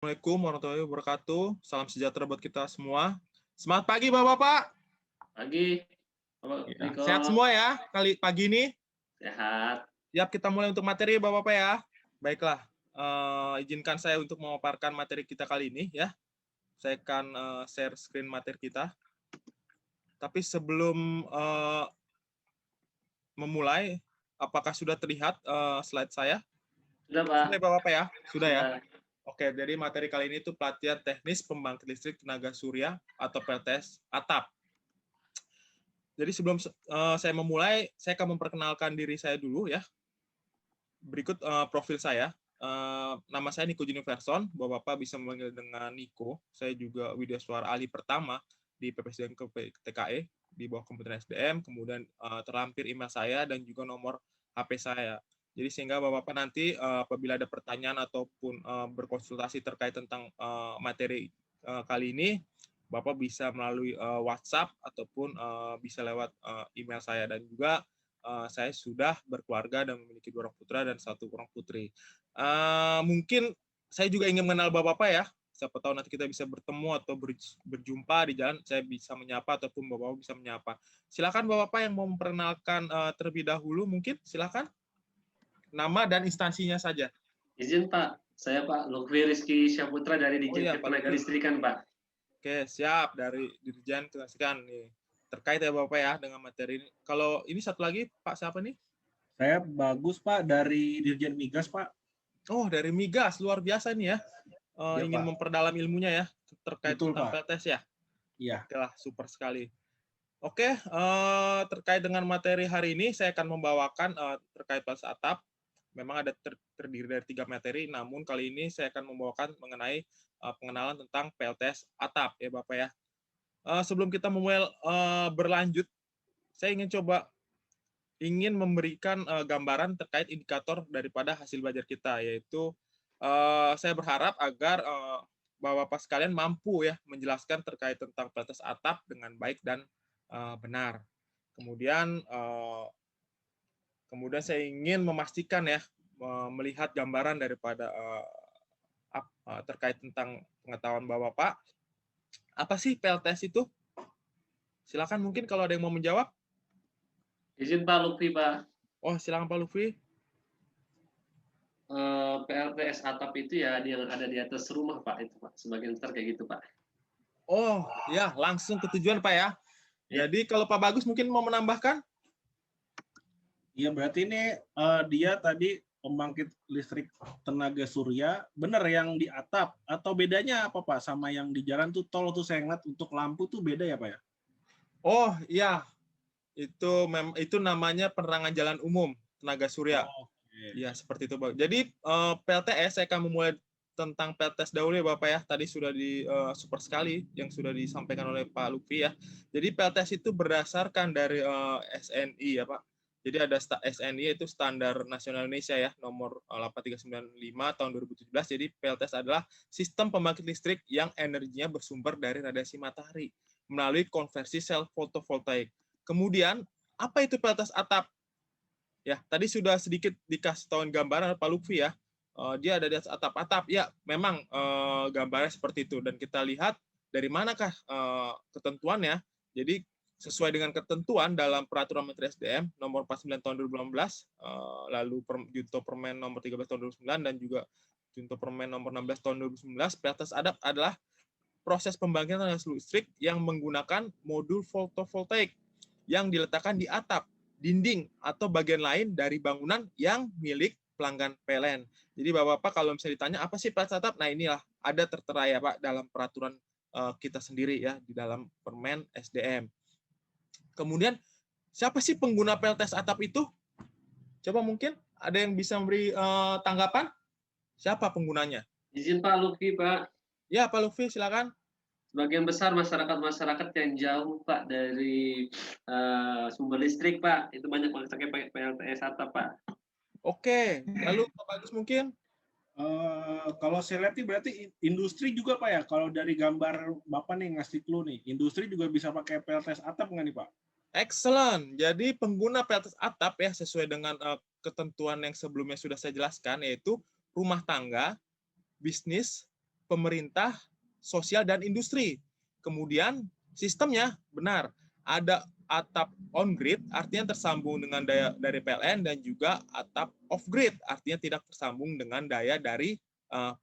Assalamualaikum warahmatullahi wabarakatuh. Salam sejahtera buat kita semua. Semangat pagi, Bapak-Bapak. Pagi, Bapak Ya, Riko. sehat semua ya kali pagi ini. Sehat. Siap kita mulai untuk materi, Bapak-Bapak ya. Baiklah, izinkan saya untuk memaparkan materi kita kali ini ya. Saya akan share screen materi kita. Tapi sebelum memulai, apakah sudah terlihat slide saya? Sudah, Pak. Sudah ya, Bapak-Bapak ya? Sudah ya? Sudah. Oke, jadi materi kali ini itu pelatihan teknis pembangkit listrik tenaga surya atau PLTS atap. Jadi sebelum saya memulai, saya akan memperkenalkan diri saya dulu ya. Berikut profil saya. Nama saya Niko Juniverson, Bapak-Bapak bisa memanggil dengan Niko. Saya juga widyaswara ahli pertama di PPSDM TKE di bawah Kementerian SDM, kemudian terlampir email saya dan juga nomor HP saya. Jadi sehingga Bapak-Bapak nanti apabila ada pertanyaan ataupun berkonsultasi terkait tentang materi kali ini, Bapak bisa melalui WhatsApp ataupun bisa lewat email saya. Dan juga saya sudah berkeluarga dan memiliki 2 orang putra dan 1 orang putri. Mungkin saya juga ingin mengenal Bapak-Bapak ya. Siapa tahu nanti kita bisa bertemu atau berjumpa di jalan, saya bisa menyapa ataupun Bapak-Bapak bisa menyapa. Silakan Bapak-Bapak yang mau memperkenalkan terlebih dahulu, mungkin silakan. Nama dan instansinya saja. Izin, Pak. Saya Pak Lukri Rizky Syaputra dari Dirjen iya, Pak Ketenaga Lukri. Listrikan, Pak. Oke, siap. Dari Dirjen Ketenagaan nih. Terkait ya Bapak ya dengan materi ini. Kalau ini satu lagi, Pak siapa nih? Saya Bagus, Pak, dari Dirjen Migas, Pak. Oh, dari Migas. Luar biasa nih ya. Ya, Ingin Pak. memperdalam ilmunya ya terkait Betul, tentang Pak. PLTS ya. Iya. Oke lah, super sekali. Oke, terkait dengan materi hari ini saya akan membawakan terkait PLTS atap. Memang ada terdiri dari 3 materi, namun kali ini saya akan membawakan mengenai pengenalan tentang PLTS atap ya Bapak ya. Sebelum kita memulai berlanjut, saya ingin memberikan gambaran terkait indikator daripada hasil belajar kita, yaitu saya berharap agar Bapak-Bapak sekalian mampu ya menjelaskan terkait tentang PLTS atap dengan baik dan benar. Kemudian saya ingin memastikan ya melihat gambaran daripada terkait tentang pengetahuan Bapak-Bapak. Apa sih PLTS itu? Silakan mungkin kalau ada yang mau menjawab. Izin Pak Lukri, Pak. Oh, silakan Pak Lutfi. PLTS atap itu ya yang ada di atas rumah, Pak. Itu, Pak. Sebagian besar kayak gitu, Pak. Oh, ya, langsung ke tujuan Pak ya. Ya. Jadi kalau Pak Bagus mungkin mau menambahkan? Iya, berarti ini dia tadi pembangkit listrik tenaga surya, benar yang di atap, atau bedanya apa, Pak, sama yang di jalan tuh tol tuh saya ngeliat untuk lampu tuh beda ya, Pak ya? Oh, iya. Itu namanya penerangan jalan umum tenaga surya. Oh, okay. Ya, seperti itu, Pak. Jadi PLTS saya akan memulai tentang PLTS dahulu ya, Bapak ya. Tadi sudah super sekali yang sudah disampaikan oleh Pak Lutfi ya. Jadi PLTS itu berdasarkan dari SNI ya, Pak. Jadi ada SNI itu Standar Nasional Indonesia ya, nomor 8395 tahun 2017. Jadi PLTS adalah sistem pembangkit listrik yang energinya bersumber dari radiasi matahari melalui konversi sel fotovoltaik. Kemudian, apa itu PLTS atap? Ya, tadi sudah sedikit dikasih tahu gambaran Pak Lutfi ya. Dia ada di atas atap-atap. Ya, memang gambarnya seperti itu. Dan kita lihat dari manakah ketentuannya. Jadi sesuai dengan ketentuan dalam Peraturan Menteri SDM nomor 49 tahun 2018, lalu Junto Permen nomor 13 tahun 2009 dan juga Junto Permen nomor 16 tahun 2019, PLTS atap adalah proses pembangkitan tenaga listrik yang menggunakan modul fotovoltaik yang diletakkan di atap, dinding, atau bagian lain dari bangunan yang milik pelanggan PLN. Jadi Bapak-Bapak kalau misalnya ditanya apa sih PLTS atap? Nah inilah ada tertera ya Pak dalam peraturan kita sendiri ya di dalam Permen SDM. Kemudian siapa sih pengguna PLTS atap itu? Coba mungkin ada yang bisa memberi tanggapan? Siapa penggunanya? Izin Pak Lukri, Pak. Ya Pak Lutfi silakan. Sebagian besar masyarakat-masyarakat yang jauh, Pak, dari sumber listrik, Pak. Itu banyak pakai PLTS atap, Pak. Oke, lalu Pak Bagus mungkin? Kalau saya lihat nih berarti industri juga, Pak ya? Kalau dari gambar Bapak nih ngasih clue nih, industri juga bisa pakai PLTS atap nggak nih, Pak? Excellent. Jadi pengguna PLTS atap ya sesuai dengan ketentuan yang sebelumnya sudah saya jelaskan, yaitu rumah tangga, bisnis, pemerintah, sosial, dan industri. Kemudian sistemnya benar, ada atap on-grid, artinya tersambung dengan daya dari PLN, dan juga atap off-grid, artinya tidak tersambung dengan daya dari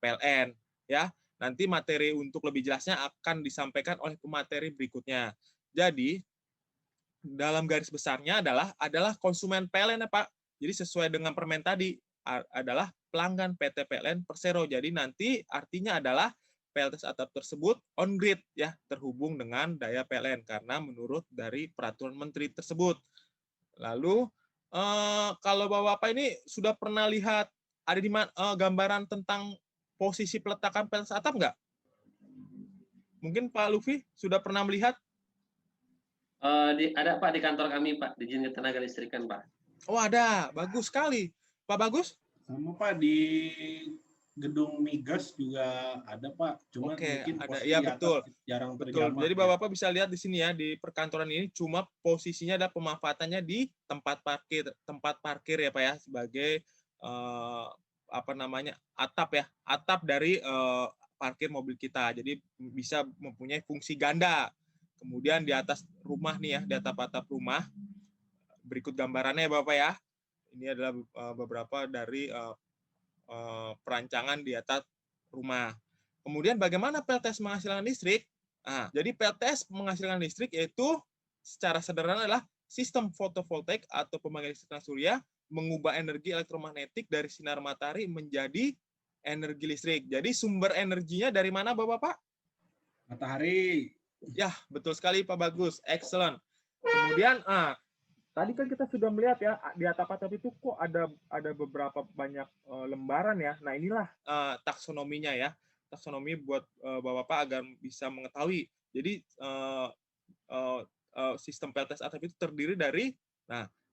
PLN. Ya, nanti materi untuk lebih jelasnya akan disampaikan oleh pemateri berikutnya. Jadi, dalam garis besarnya adalah konsumen PLN ya Pak. Jadi sesuai dengan permen tadi adalah pelanggan PT PLN Persero. Jadi nanti artinya adalah PLTS atap tersebut on grid ya, terhubung dengan daya PLN karena menurut dari peraturan menteri tersebut. Lalu kalau Bapak-Bapak ini sudah pernah lihat ada di gambaran tentang posisi peletakan PLTS atap nggak? Mungkin Pak Lutfi sudah pernah melihat? Ada Pak di kantor kami Pak, di Dijen Tenaga Listrikan Pak. Oh ada, bagus sekali. Pak Bagus? Sama Pak di gedung migas juga ada Pak, cuma mungkin ada. posisi Ya betul, jarang betul. terjamah. Jadi Bapak-Bapak bisa lihat di sini ya, di perkantoran ini cuma posisinya ada pemanfaatannya di tempat parkir ya Pak ya, sebagai atap ya, atap dari parkir mobil kita. Jadi bisa mempunyai fungsi ganda. Kemudian di atas rumah nih ya, di atap-atap rumah, berikut gambarannya ya Bapak ya. Ini adalah beberapa dari perancangan di atas rumah. Kemudian bagaimana PLTS menghasilkan listrik? Nah, jadi PLTS menghasilkan listrik yaitu secara sederhana adalah sistem fotovoltaik atau pembangkit listrik surya mengubah energi elektromagnetik dari sinar matahari menjadi energi listrik. Jadi sumber energinya dari mana Bapak-Bapak? Matahari. Ya, betul sekali Pak Bagus. Excellent. Kemudian, tadi kan kita sudah melihat ya, di atap-atap itu kok ada beberapa banyak lembaran ya. Nah, inilah taksonominya ya. Taksonomi buat Bapak-Bapak agar bisa mengetahui. Jadi, sistem PLTS atap itu terdiri dari,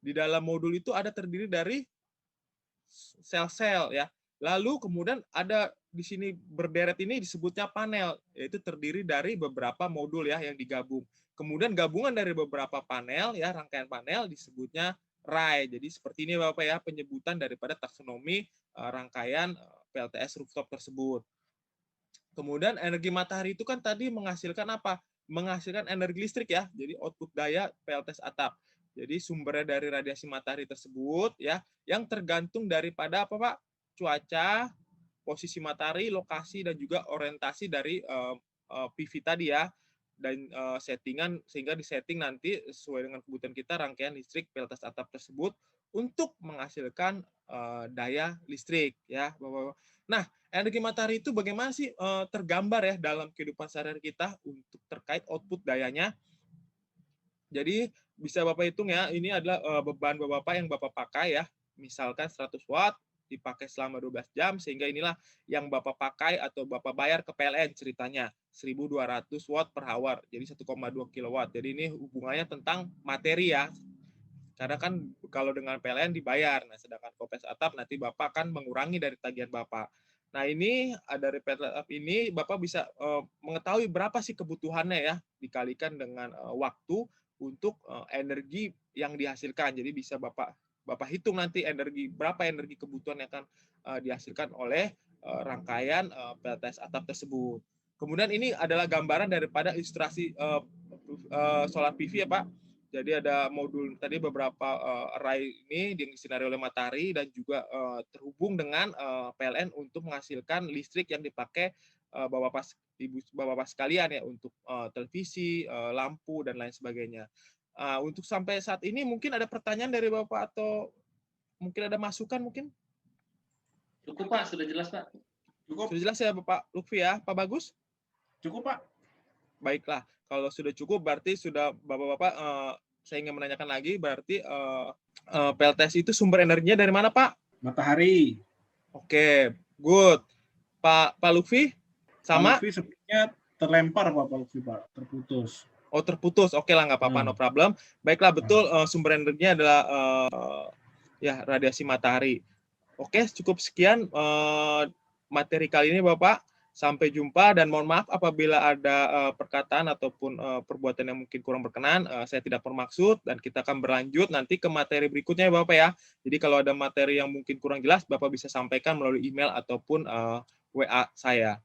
di dalam modul itu ada terdiri dari sel-sel ya. Lalu kemudian ada di sini berderet ini disebutnya panel, yaitu terdiri dari beberapa modul ya yang digabung. Kemudian gabungan dari beberapa panel ya, rangkaian panel disebutnya ray. Jadi seperti ini Bapak ya penyebutan daripada taksonomi rangkaian PLTS rooftop tersebut. Kemudian energi matahari itu kan tadi menghasilkan apa? Menghasilkan energi listrik ya. Jadi output daya PLTS atap. Jadi sumbernya dari radiasi matahari tersebut ya, yang tergantung daripada apa Pak? Cuaca, posisi matahari, lokasi, dan juga orientasi dari PV tadi ya, dan settingan, sehingga disetting nanti sesuai dengan kebutuhan kita rangkaian listrik PLTS atap tersebut untuk menghasilkan daya listrik ya Bapak-Bapak. Nah, energi matahari itu bagaimana sih tergambar ya dalam kehidupan sehari-hari kita untuk terkait output dayanya. Jadi bisa Bapak hitung ya, ini adalah beban Bapak yang Bapak pakai ya, misalkan 100 watt dipakai selama 12 jam, sehingga inilah yang Bapak pakai atau Bapak bayar ke PLN ceritanya, 1.200 watt per hour, jadi 1,2 kilowatt. Jadi ini hubungannya tentang materi ya, karena kan kalau dengan PLN dibayar, nah sedangkan PLTS atap nanti Bapak kan mengurangi dari tagihan Bapak. Nah ini dari PLTS atap ini Bapak bisa mengetahui berapa sih kebutuhannya ya, dikalikan dengan waktu untuk energi yang dihasilkan. Jadi bisa Bapak hitung nanti berapa energi kebutuhan yang akan dihasilkan oleh rangkaian PLTS atap tersebut. Kemudian ini adalah gambaran daripada ilustrasi solar PV ya Pak. Jadi ada modul tadi beberapa array ini disinari oleh matahari dan juga terhubung dengan PLN untuk menghasilkan listrik yang dipakai Bapak-Bapak sekalian ya untuk televisi, lampu, dan lain sebagainya. Untuk sampai saat ini mungkin ada pertanyaan dari Bapak atau mungkin ada masukan mungkin? Cukup Pak, sudah jelas Pak. Cukup. Sudah jelas ya Bapak Lutfi ya, Pak Bagus? Cukup Pak. Baiklah, kalau sudah cukup berarti sudah Bapak-Bapak, saya ingin menanyakan lagi, berarti PLTS itu sumber energinya dari mana Pak? Matahari. Oke, good. Pak Lutfi? Sama? Pak Lutfi sepertinya terlempar Pak Lutfi Pak, terputus. Oh terputus, oke lah nggak apa-apa, no problem. Baiklah, betul sumber energinya adalah ya radiasi matahari. Oke, cukup sekian materi kali ini Bapak. Sampai jumpa dan mohon maaf apabila ada perkataan ataupun perbuatan yang mungkin kurang berkenan. Saya tidak bermaksud dan kita akan berlanjut nanti ke materi berikutnya ya Bapak ya. Jadi kalau ada materi yang mungkin kurang jelas, Bapak bisa sampaikan melalui email ataupun WA saya.